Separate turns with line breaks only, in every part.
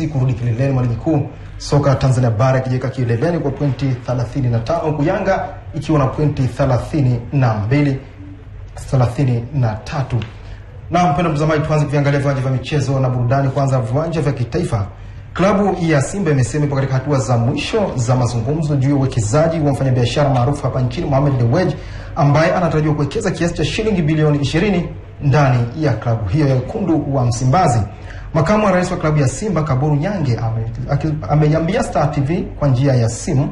kurudi kileleni mwa ligi kuu soka Tanzania bara ikijiweka kileleni kwa pointi 35 huku Yanga ikiwa na pointi 33. Na mpendwa mtazamaji, tuanze kuangalia viwanja vya michezo na burudani. Kwanza viwanja vya kitaifa. Klabu ya Simba imesema ipo katika hatua za mwisho za mazungumzo juu ya uwekezaji wa mfanyabiashara maarufu hapa nchini Mohamed Dewji, ambaye anatarajiwa kuwekeza kiasi cha shilingi bilioni 20 ndani ya klabu hiyo ya Wekundu wa Msimbazi. Makamu wa rais wa klabu ya Simba Kaburu Nyange ameiambia Star TV kwa njia ya simu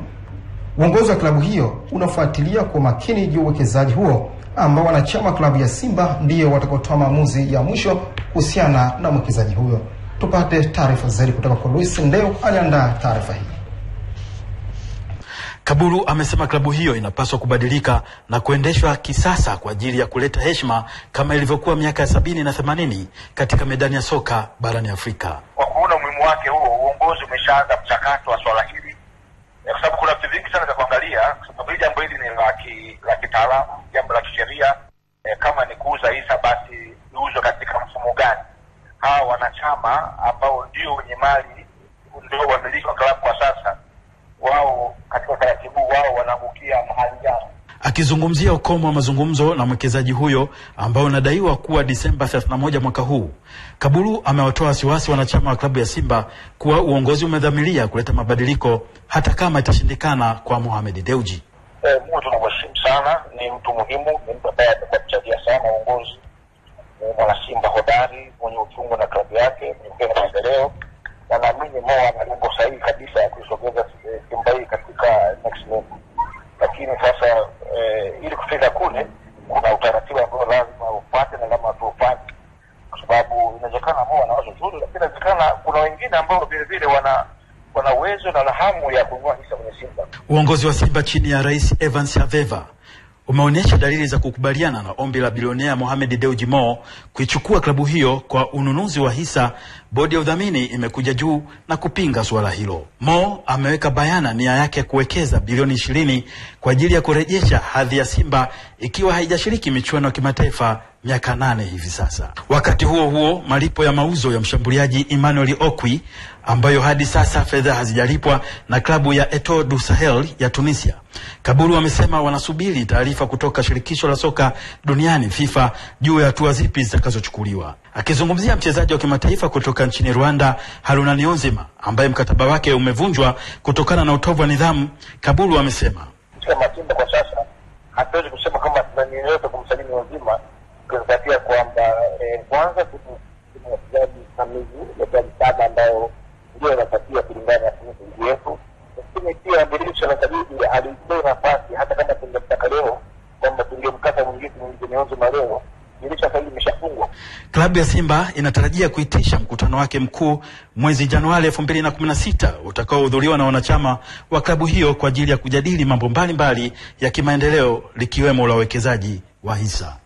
uongozi wa klabu hiyo unafuatilia kwa makini juu ya uwekezaji huo, ambao wanachama klabu ya Simba ndio watakaotoa maamuzi ya mwisho kuhusiana na mwekezaji huyo. Tupate taarifa zaidi kutoka kwa Luis Ndeo, aliandaa taarifa hii.
Kaburu amesema klabu hiyo inapaswa kubadilika na kuendeshwa kisasa kwa ajili ya kuleta heshima kama ilivyokuwa miaka ya 70 na 80 katika medani ya soka barani Afrika.
Kwa kuona umuhimu wake huo, uongozi umeshaanza mchakato wa swala hili, kwa sababu kuna vitu vingi sana vya kuangalia, kwa sababu jambo hili ni la kitaalamu, jambo la kisheria. Kama ni kuuza hisa, basi iuzwe katika mfumo gani? Hawa wanachama ambao ndio wenye mali, ndio wamiliki wa klabu kwa sasa, wao katika taratibu wao wanaangukia mahali gani?
Akizungumzia ukomo wa mazungumzo na mwekezaji huyo ambao unadaiwa kuwa Disemba 31 mwaka huu, Kaburu amewatoa wasiwasi wanachama wa klabu ya Simba kuwa uongozi umedhamiria kuleta mabadiliko hata kama itashindikana kwa Mohamed Dewji.
Mtu tunamheshimu sana, ni mtu muhimu, ni mtu ambaye amechangia sana uongozi, mwana Simba hodari, mwenye uchungu na klabu yake, mwenye maendeleo, na naamini Moa ana lengo sahihi kabisa ya kusogeza Simba hii katika next level. Lakini sasa ili kufika kule kuna utaratibu ambao lazima ufuate na lazima tuufanye, kwa sababu inawezekana Moa na wazo zuri, lakini inawezekana kuna wengine ambao vile vile wana uwezo na hamu ya kununua hisa kwenye Simba.
Uongozi wa Simba chini ya Rais Evans Aveva umeonyesha dalili za kukubaliana na ombi la bilionea Mohamed Dewji Mo kuichukua klabu hiyo kwa ununuzi wa hisa. Bodi ya udhamini imekuja juu na kupinga suala hilo. Mo ameweka bayana nia yake kuwekeza bilioni 20 kwa ajili ya kurejesha hadhi ya Simba ikiwa haijashiriki michuano ya kimataifa miaka 8 hivi sasa. Wakati huo malipo ya mauzo ya mshambuliaji Emmanuel Okwi ambayo hadi sasa fedha hazijalipwa na klabu ya Etoile du Sahel ya Tunisia. Kaburu amesema wanasubiri taarifa kutoka shirikisho la soka duniani FIFA juu ya hatua zipi zitakazochukuliwa. Akizungumzia mchezaji wa kimataifa kutoka nchini Rwanda Haruna Niyonzima ambaye mkataba wake umevunjwa kutokana na utovu wa nidhamu, Kaburu amesema
kama Simba kwa sasa hatuwezi kusema kama tunanieleza kumsalimu Niyonzima, kuzingatia kwamba kwanza kuna wachezaji kamili ya ambao ndio wanapatia kulingana na timu yetu, lakini pia dirisha la tajiri alitoa nafasi hata kama tungetaka leo kwamba tungemkata mwingine Niyonzima leo, dirisha hili limeshafungwa.
Klabu ya Simba inatarajia kuitisha mkutano wake mkuu mwezi Januari 2016 utakaohudhuriwa na wanachama wa klabu hiyo kwa ajili ya kujadili mambo mbalimbali ya kimaendeleo likiwemo la uwekezaji wa hisa.